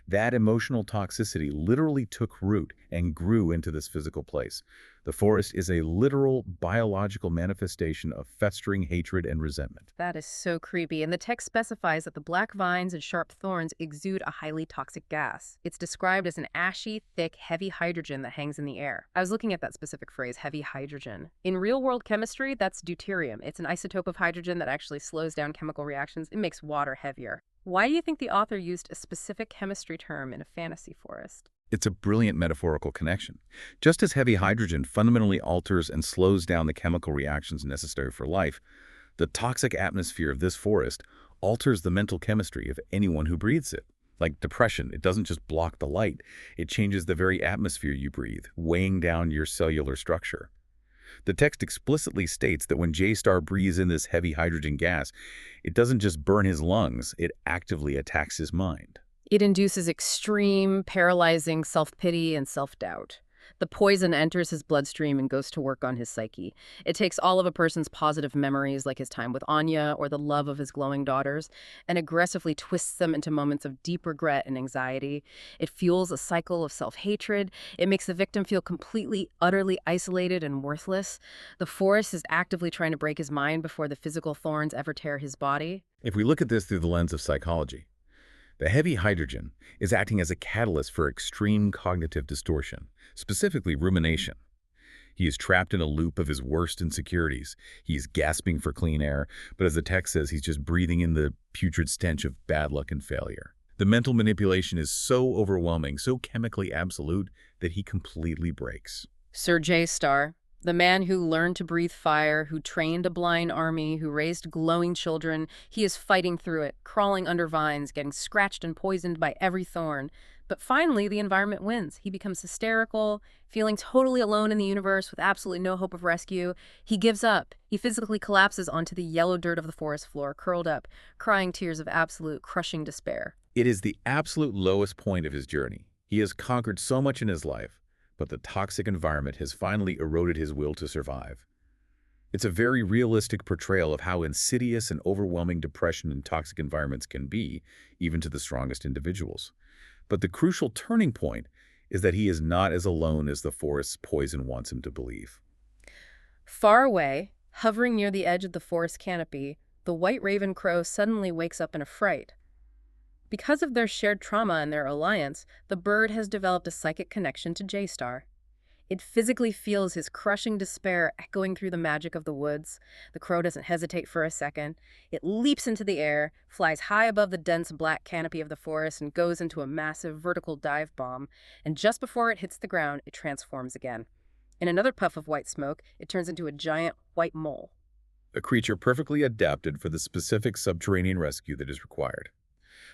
That emotional toxicity literally took root and grew into this physical place. The forest is a literal biological manifestation of festering hatred and resentment.
That is so creepy, and the text specifies that the black vines and sharp thorns exude a highly toxic gas. It's described as an ashy, thick, heavy hydrogen that hangs in the air. I was looking at that specific phrase, heavy hydrogen. In real-world chemistry, that's deuterium. It's an isotope of hydrogen that actually slows down chemical reactions. It makes water heavier. Why do you think the author used a specific chemistry term in a fantasy forest?
It's a brilliant metaphorical connection. Just as heavy hydrogen fundamentally alters and slows down the chemical reactions necessary for life, the toxic atmosphere of this forest alters the mental chemistry of anyone who breathes it. Like depression, it doesn't just block the light, it changes the very atmosphere you breathe, weighing down your cellular structure. The text explicitly states that when J-Star breathes in this heavy hydrogen gas, it doesn't just burn his lungs, it actively attacks his mind.
It induces extreme, paralyzing self-pity and self-doubt. The poison enters his bloodstream and goes to work on his psyche. It takes all of a person's positive memories, like his time with Anya or the love of his glowing daughters, and aggressively twists them into moments of deep regret and anxiety. It fuels a cycle of self-hatred. It makes the victim feel completely, utterly isolated and worthless. The forest is actively trying to break his mind before the physical thorns ever tear his body.
If we look at this through the lens of psychology, the heavy hydrogen is acting as a catalyst for extreme cognitive distortion, specifically rumination. He is trapped in a loop of his worst insecurities. He's gasping for clean air, but as the text says, he's just breathing in the putrid stench of bad luck and failure. The mental manipulation is so overwhelming, so chemically absolute, that he completely breaks.
Sir J-Star, the man who learned to breathe fire, who trained a blind army, who raised glowing children, he is fighting through it, crawling under vines, getting scratched and poisoned by every thorn. But finally, the environment wins. He becomes hysterical, feeling totally alone in the universe with absolutely no hope of rescue. He gives up. He physically collapses onto the yellow dirt of the forest floor, curled up, crying tears of absolute, crushing despair.
It is the absolute lowest point of his journey. He has conquered so much in his life, but the toxic environment has finally eroded his will to survive. It's a very realistic portrayal of how insidious and overwhelming depression in toxic environments can be, even to the strongest individuals. But the crucial turning point is that he is not as alone as the forest's poison wants him to believe.
Far away, hovering near the edge of the forest canopy, the white raven crow suddenly wakes up in a fright. Because of their shared trauma and their alliance, the bird has developed a psychic connection to J-Star. It physically feels his crushing despair echoing through the magic of the woods. The crow doesn't hesitate for a second. It leaps into the air, flies high above the dense black canopy of the forest, and goes into a massive vertical dive bomb. And just before it hits the ground, it transforms again. In another puff of white smoke, it turns into a giant white mole.
A creature perfectly adapted for the specific subterranean rescue that is required.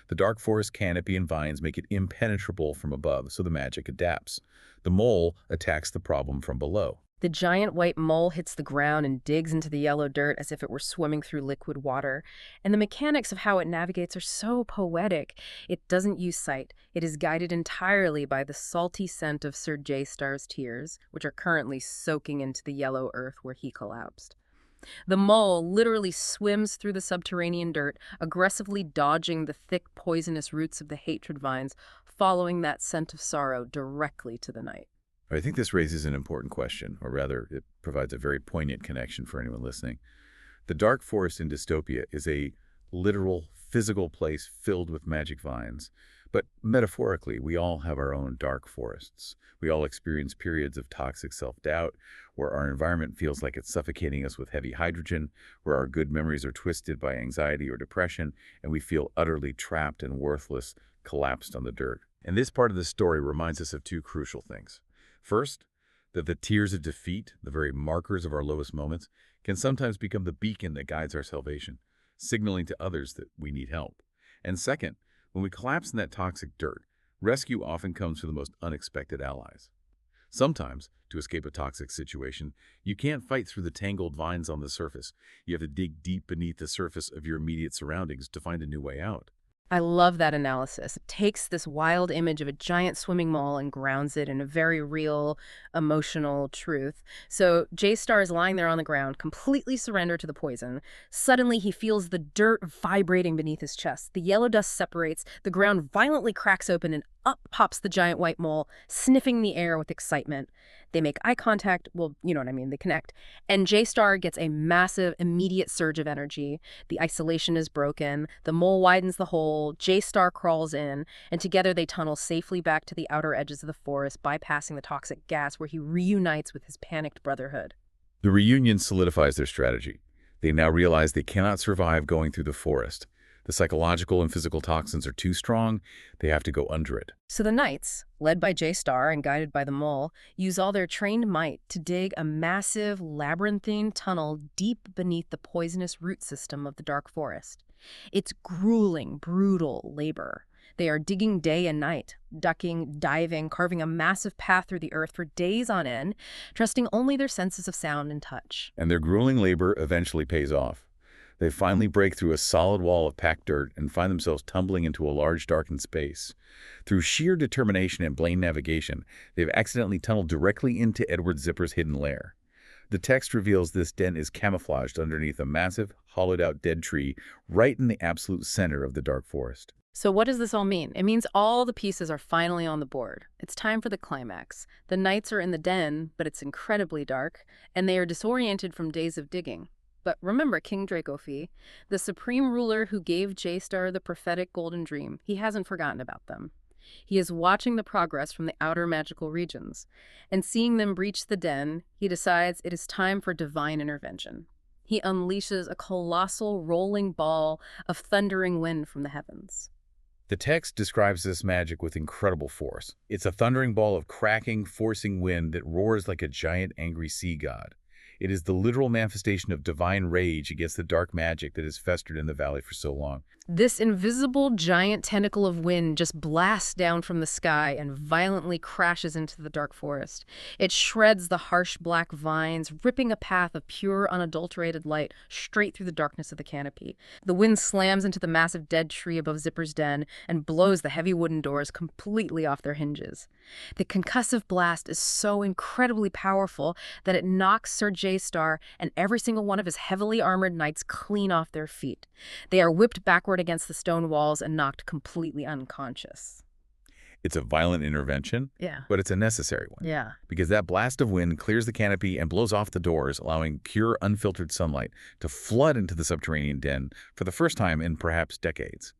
The dark forest canopy and vines make it impenetrable from above, so the magic adapts. The mole attacks the problem from below.
The giant white mole hits the ground and digs into the yellow dirt as if it were swimming through liquid water. And the mechanics of how it navigates are so poetic. It doesn't use sight. It is guided entirely by the salty scent of Sir J-Star's tears, which are currently soaking into the yellow earth where he collapsed. The mole literally swims through the subterranean dirt, aggressively dodging the thick, poisonous roots of the hatred vines, following that scent of sorrow directly to the night.
I think this raises an important question, or rather, it provides a very poignant connection for anyone listening. The dark forest in dystopia is a literal, physical place filled with magic vines. But metaphorically, we all have our own dark forests. We all experience periods of toxic self-doubt, where our environment feels like it's suffocating us with heavy hydrogen, where our good memories are twisted by anxiety or depression, and we feel utterly trapped and worthless, collapsed on the dirt. And this part of the story reminds us of two crucial things. First, that the tears of defeat, the very markers of our lowest moments, can sometimes become the beacon that guides our salvation, signaling to others that we need help. And second, when we collapse in that toxic dirt, rescue often comes from the most unexpected allies. Sometimes, to escape a toxic situation, you can't fight through the tangled vines on the surface. You have to dig deep beneath the surface of your immediate surroundings to find a new way out.
I love that analysis. It takes this wild image of a giant swimming mole and grounds it in a very real, emotional truth. So J-Star is lying there on the ground, completely surrendered to the poison. Suddenly, he feels the dirt vibrating beneath his chest. The yellow dust separates, the ground violently cracks open, and up pops the giant white mole, sniffing the air with excitement. They make eye contact. Well, you know what I mean. They connect. And J-Star gets a massive, immediate surge of energy. The isolation is broken. The mole widens the hole. J-Star crawls in. And together they tunnel safely back to the outer edges of the forest, bypassing the toxic gas, where he reunites with his panicked brotherhood.
The reunion solidifies their strategy. They now realize they cannot survive going through the forest. The psychological and physical toxins are too strong. They have to go under it.
So the Knights, led by J-Star and guided by the mole, use all their trained might to dig a massive, labyrinthine tunnel deep beneath the poisonous root system of the dark forest. It's grueling, brutal labor. They are digging day and night, ducking, diving, carving a massive path through the earth for days on end, trusting only their senses of sound and touch.
And their grueling labor eventually pays off. They finally break through a solid wall of packed dirt and find themselves tumbling into a large darkened space. Through sheer determination and blatant navigation, they've accidentally tunneled directly into Edward Zipper's hidden lair. The text reveals this den is camouflaged underneath a massive, hollowed-out dead tree right in the absolute center of the dark forest.
So what does this all mean? It means all the pieces are finally on the board. It's time for the climax. The Knights are in the den, but it's incredibly dark, and they are disoriented from days of digging. But remember King Dracofi, the supreme ruler who gave J-Star the prophetic golden dream. He hasn't forgotten about them. He is watching the progress from the outer magical regions, and seeing them breach the den, he decides it is time for divine intervention. He unleashes a colossal rolling ball of thundering wind from the heavens.
The text describes this magic with incredible force. It's a thundering ball of cracking, forcing wind that roars like a giant angry sea god. It is the literal manifestation of divine rage against the dark magic that has festered in the valley for so long.
This invisible giant tentacle of wind just blasts down from the sky and violently crashes into the dark forest. It shreds the harsh black vines, ripping a path of pure, unadulterated light straight through the darkness of the canopy. The wind slams into the massive dead tree above Zipper's den and blows the heavy wooden doors completely off their hinges. The concussive blast is so incredibly powerful that it knocks Sir J-Star and every single one of his heavily armored knights clean off their feet. They are whipped backward against the stone walls and knocked completely unconscious.
It's a violent intervention,
Yeah.
but it's a necessary one.
Yeah.
Because that blast of wind clears the canopy and blows off the doors, allowing pure, unfiltered sunlight to flood into the subterranean den for the first time in perhaps decades.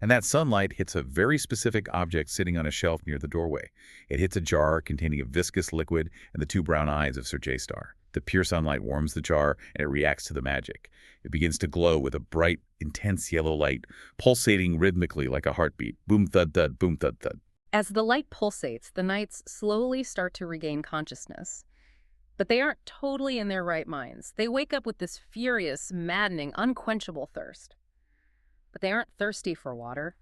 And that sunlight hits a very specific object sitting on a shelf near the doorway. It hits a jar containing a viscous liquid and the two brown eyes of Sir J-Star. The pure sunlight warms the jar, and it reacts to the magic. It begins to glow with a bright, intense yellow light, pulsating rhythmically like a heartbeat. Boom, thud, thud, boom, thud, thud.
As the light pulsates, the knights slowly start to regain consciousness. But they aren't totally in their right minds. They wake up with this furious, maddening, unquenchable thirst. But they aren't thirsty for water.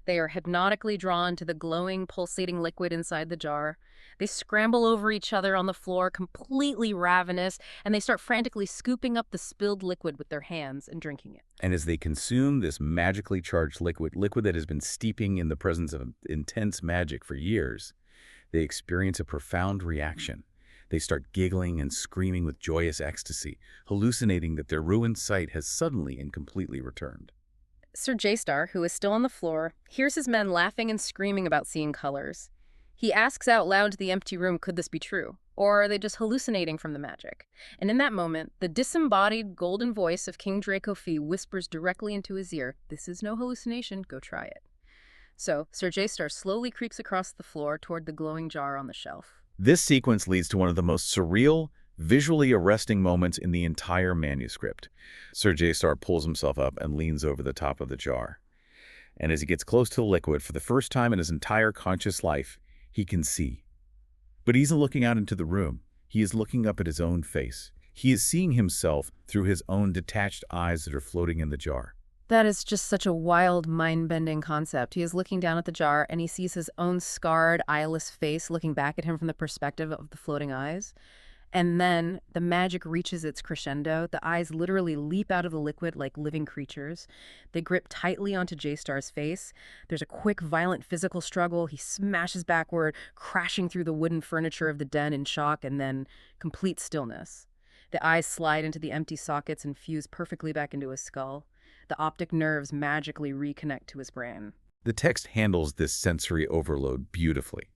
They are hypnotically drawn to the glowing, pulsating liquid inside the jar. They scramble over each other on the floor, completely ravenous, and they start frantically scooping up the spilled liquid with their hands and drinking it.
And as they consume this magically charged liquid that has been steeping in the presence of intense magic for years, they experience a profound reaction. They start giggling and screaming with joyous ecstasy, hallucinating that their ruined sight has suddenly and completely returned.
Sir J-Star, who is still on the floor, hears his men laughing and screaming about seeing colors. He asks out loud to the empty room, could this be true? Or are they just hallucinating from the magic? And in that moment, the disembodied golden voice of King Draco Fee whispers directly into his ear, this is no hallucination, go try it. So, Sir J-Star slowly creeps across the floor toward the glowing jar on the shelf.
This sequence leads to one of the most surreal, visually arresting moments in the entire manuscript. Sir J-Star pulls himself up and leans over the top of the jar. And as he gets close to the liquid, for the first time in his entire conscious life, he can see. But he isn't looking out into the room. He is looking up at his own face. He is seeing himself through his own detached eyes that are floating in the jar.
That is just such a wild, mind-bending concept. He is looking down at the jar and he sees his own scarred, eyeless face looking back at him from the perspective of the floating eyes. And then the magic reaches its crescendo. The eyes literally leap out of the liquid like living creatures. They grip tightly onto J-Star's face. There's a quick, violent physical struggle. He smashes backward, crashing through the wooden furniture of the den in shock, and then complete stillness. The eyes slide into the empty sockets and fuse perfectly back into his skull. The optic nerves magically reconnect to his brain.
The text handles this sensory overload beautifully.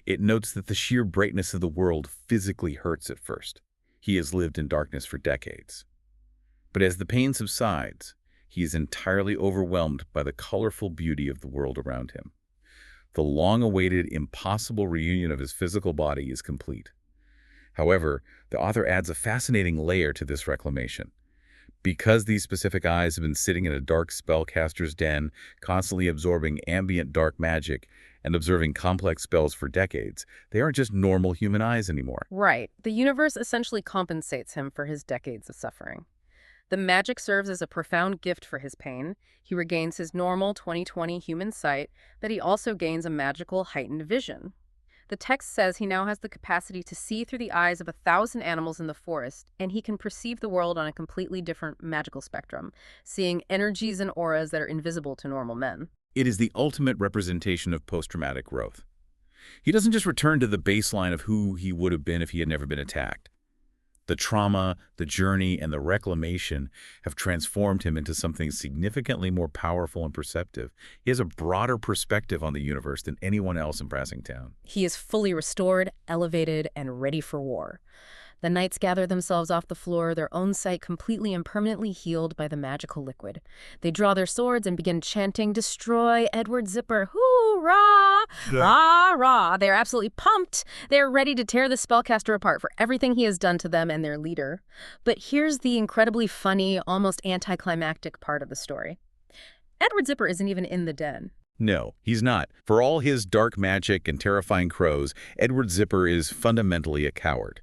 It notes that the sheer brightness of the world physically hurts at first. He has lived in darkness for decades. But as the pain subsides, he is entirely overwhelmed by the colorful beauty of the world around him. The long-awaited, impossible reunion of his physical body is complete. However, the author adds a fascinating layer to this reclamation. Because these specific eyes have been sitting in a dark spellcaster's den, constantly absorbing ambient dark magic and observing complex spells for decades, they aren't just normal human eyes anymore.
Right. The universe essentially compensates him for his decades of suffering. The magic serves as a profound gift for his pain. He regains his normal 20/20 human sight, but he also gains a magical heightened vision. The text says he now has the capacity to see through the eyes of 1,000 animals in the forest, and he can perceive the world on a completely different magical spectrum, seeing energies and auras that are invisible to normal men.
It is the ultimate representation of post-traumatic growth. He doesn't just return to the baseline of who he would have been if he had never been attacked. The trauma, the journey, and the reclamation have transformed him into something significantly more powerful and perceptive. He has a broader perspective on the universe than anyone else in Brassingtown.
He is fully restored, elevated, and ready for war. The knights gather themselves off the floor, their own sight completely and permanently healed by the magical liquid. They draw their swords and begin chanting, "Destroy Edward Zipper! Hoorah! Rah, rah!" They're absolutely pumped. They're ready to tear the spellcaster apart for everything he has done to them and their leader. But here's the incredibly funny, almost anticlimactic part of the story. Edward Zipper isn't even in the den.
No, he's not. For all his dark magic and terrifying crows, Edward Zipper is fundamentally a coward.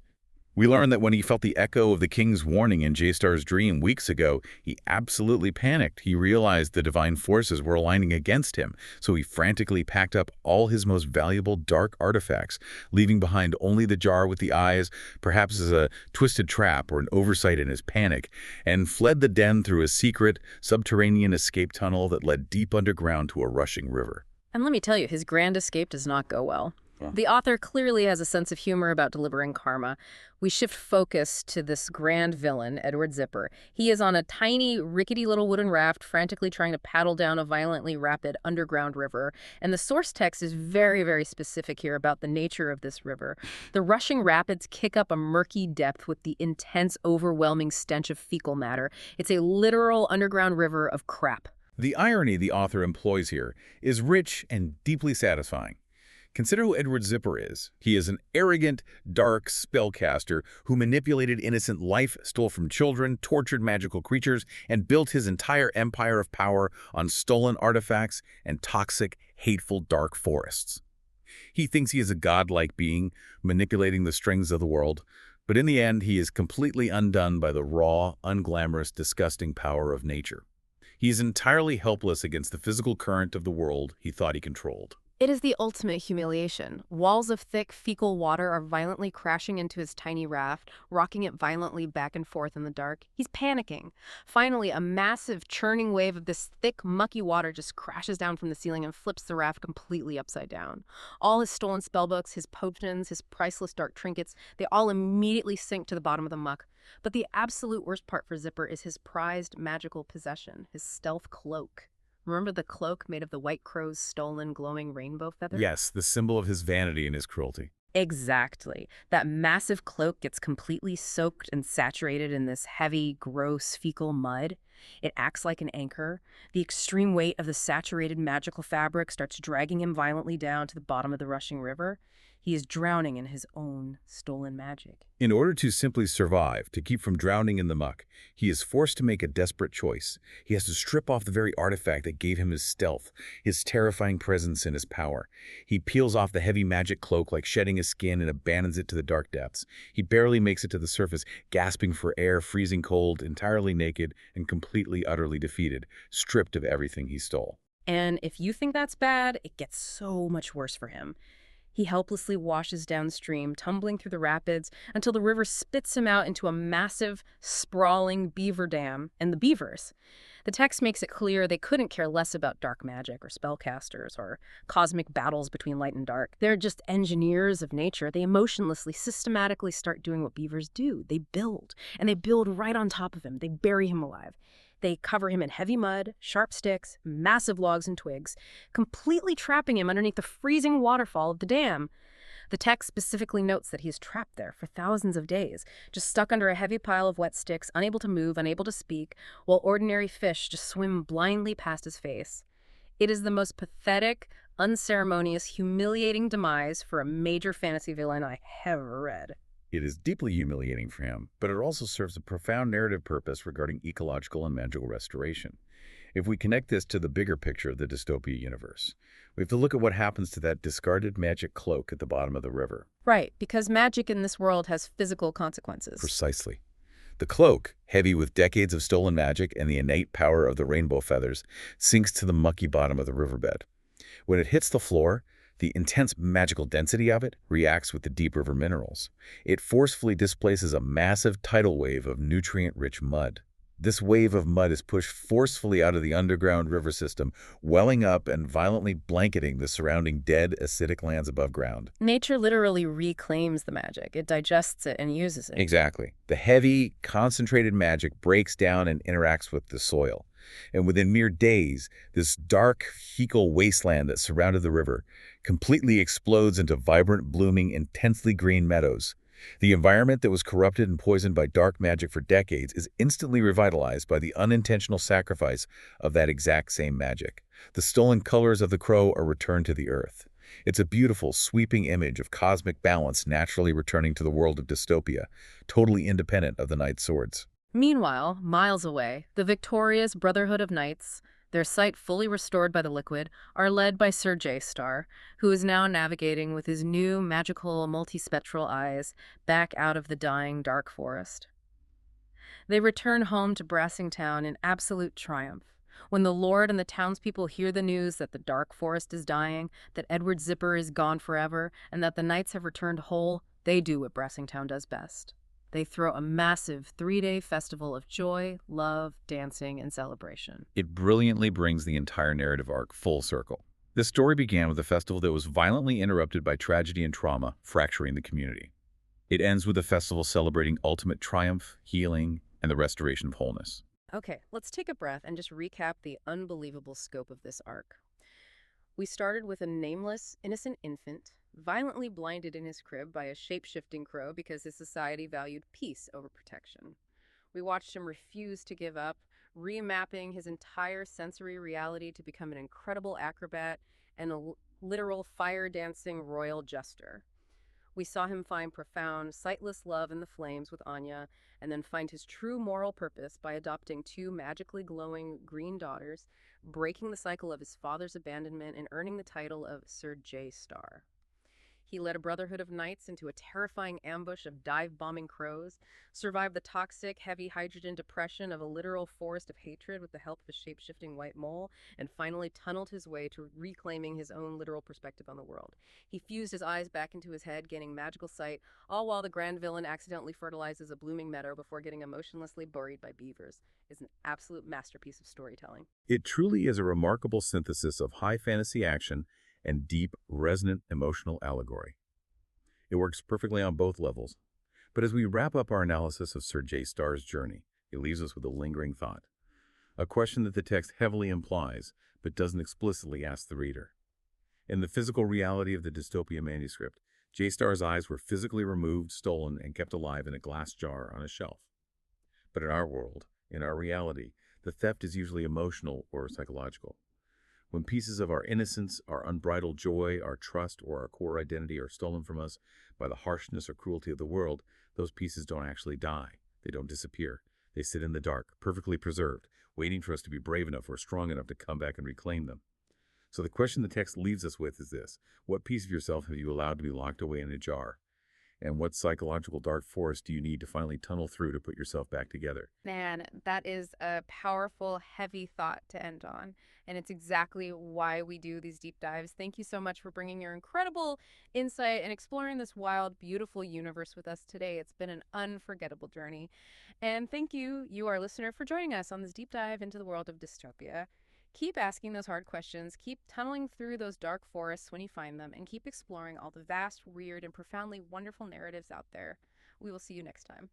We learn that when he felt the echo of the king's warning in J-Star's dream weeks ago, he absolutely panicked. He realized the divine forces were aligning against him, so he frantically packed up all his most valuable dark artifacts, leaving behind only the jar with the eyes, perhaps as a twisted trap or an oversight in his panic, and fled the den through a secret, subterranean escape tunnel that led deep underground to a rushing river.
And let me tell you, his grand escape does not go well. The author clearly has a sense of humor about delivering karma. We shift focus to this grand villain, Edward Zipper. He is on a tiny, rickety little wooden raft, frantically trying to paddle down a violently rapid underground river. And the source text is very, very specific here about the nature of this river. The rushing rapids kick up a murky depth with the intense, overwhelming stench of fecal matter. It's a literal underground river of crap.
The irony the author employs here is rich and deeply satisfying. Consider who Edward Zipper is. He is an arrogant, dark spellcaster who manipulated innocent life, stole from children, tortured magical creatures, and built his entire empire of power on stolen artifacts and toxic, hateful dark forests. He thinks he is a godlike being, manipulating the strings of the world, but in the end he is completely undone by the raw, unglamorous, disgusting power of nature. He is entirely helpless against the physical current of the world he thought he controlled.
It is the ultimate humiliation. Walls of thick, fecal water are violently crashing into his tiny raft, rocking it violently back and forth in the dark. He's panicking. Finally, a massive, churning wave of this thick, mucky water just crashes down from the ceiling and flips the raft completely upside down. All his stolen spellbooks, his potions, his priceless dark trinkets, they all immediately sink to the bottom of the muck. But the absolute worst part for Zipper is his prized magical possession, his stealth cloak. Remember the cloak made of the White Crow's stolen, glowing rainbow feather?
Yes, the symbol of his vanity and his cruelty.
Exactly. That massive cloak gets completely soaked and saturated in this heavy, gross, fecal mud. It acts like an anchor. The extreme weight of the saturated magical fabric starts dragging him violently down to the bottom of the rushing river. He is drowning in his own stolen magic.
In order to simply survive, to keep from drowning in the muck, he is forced to make a desperate choice. He has to strip off the very artifact that gave him his stealth, his terrifying presence and his power. He peels off the heavy magic cloak like shedding his skin and abandons it to the dark depths. He barely makes it to the surface, gasping for air, freezing cold, entirely naked, and completely, utterly defeated, stripped of everything he stole.
And if you think that's bad, it gets so much worse for him. He helplessly washes downstream, tumbling through the rapids until the river spits him out into a massive, sprawling beaver dam and the beavers. The text makes it clear they couldn't care less about dark magic or spellcasters or cosmic battles between light and dark. They're just engineers of nature. They emotionlessly, systematically start doing what beavers do. They build, and they build right on top of him. They bury him alive. They cover him in heavy mud, sharp sticks, massive logs and twigs, completely trapping him underneath the freezing waterfall of the dam. The text specifically notes that he is trapped there for thousands of days, just stuck under a heavy pile of wet sticks, unable to move, unable to speak, while ordinary fish just swim blindly past his face. It is the most pathetic, unceremonious, humiliating demise for a major fantasy villain I have ever read.
It is deeply humiliating for him, but it also serves a profound narrative purpose regarding ecological and magical restoration. If we connect this to the bigger picture of the dystopia universe, we have to look at what happens to that discarded magic cloak at the bottom of the river.
Right, because magic in this world has physical consequences.
Precisely. The cloak, heavy with decades of stolen magic and the innate power of the rainbow feathers, sinks to the mucky bottom of the riverbed. When it hits the floor, the intense magical density of it reacts with the deep river minerals. It forcefully displaces a massive tidal wave of nutrient-rich mud. This wave of mud is pushed forcefully out of the underground river system, welling up and violently blanketing the surrounding dead, acidic lands above ground.
Nature literally reclaims the magic. It digests it and uses it.
Exactly. The heavy, concentrated magic breaks down and interacts with the soil. And within mere days, this dark, fecal wasteland that surrounded the river completely explodes into vibrant, blooming, intensely green meadows. The environment that was corrupted and poisoned by dark magic for decades is instantly revitalized by the unintentional sacrifice of that exact same magic. The stolen colors of the crow are returned to the earth. It's a beautiful, sweeping image of cosmic balance naturally returning to the world of dystopia, totally independent of the Knight's swords.
Meanwhile, miles away, the victorious Brotherhood of Knights, their sight fully restored by the liquid, are led by Sir J-Star, who is now navigating with his new magical multispectral eyes back out of the dying dark forest. They return home to Brassingtown in absolute triumph. When the Lord and the townspeople hear the news that the dark forest is dying, that Edward Zipper is gone forever, and that the knights have returned whole, they do what Brassingtown does best. They throw a massive 3-day festival of joy, love, dancing, and celebration.
It brilliantly brings the entire narrative arc full circle. The story began with a festival that was violently interrupted by tragedy and trauma, fracturing the community. It ends with a festival celebrating ultimate triumph, healing, and the restoration of wholeness.
Okay, let's take a breath and just recap the unbelievable scope of this arc. We started with a nameless, innocent infant, violently blinded in his crib by a shape-shifting crow because his society valued peace over protection. We watched him refuse to give up, remapping his entire sensory reality to become an incredible acrobat and a literal fire-dancing royal jester. We saw him find profound, sightless love in the flames with Anya, and then find his true moral purpose by adopting two magically glowing green daughters, breaking the cycle of his father's abandonment, and earning the title of Sir J-Star. He led a Brotherhood of Knights into a terrifying ambush of dive-bombing crows, survived the toxic, heavy hydrogen depression of a literal forest of hatred with the help of a shape-shifting white mole, and finally tunneled his way to reclaiming his own literal perspective on the world. He fused his eyes back into his head, gaining magical sight, all while the grand villain accidentally fertilizes a blooming meadow before getting emotionlessly buried by beavers. It's an absolute masterpiece of storytelling.
It truly is a remarkable synthesis of high fantasy action and deep, resonant emotional allegory. It works perfectly on both levels. But as we wrap up our analysis of Sir J-Star's journey, it leaves us with a lingering thought. A question that the text heavily implies, but doesn't explicitly ask the reader. In the physical reality of the dystopia manuscript, J-Star's eyes were physically removed, stolen, and kept alive in a glass jar on a shelf. But in our world, in our reality, the theft is usually emotional or psychological. When pieces of our innocence, our unbridled joy, our trust, or our core identity are stolen from us by the harshness or cruelty of the world, those pieces don't actually die. They don't disappear. They sit in the dark, perfectly preserved, waiting for us to be brave enough or strong enough to come back and reclaim them. So the question the text leaves us with is this: what piece of yourself have you allowed to be locked away in a jar? And what psychological dark forest do you need to finally tunnel through to put yourself back together?
Man, that is a powerful, heavy thought to end on. And it's exactly why we do these deep dives. Thank you so much for bringing your incredible insight and exploring this wild, beautiful universe with us today. It's been an unforgettable journey. And thank you, you, our listener, for joining us on this deep dive into the world of dystopia. Keep asking those hard questions, keep tunneling through those dark forests when you find them, and keep exploring all the vast, weird, and profoundly wonderful narratives out there. We will see you next time.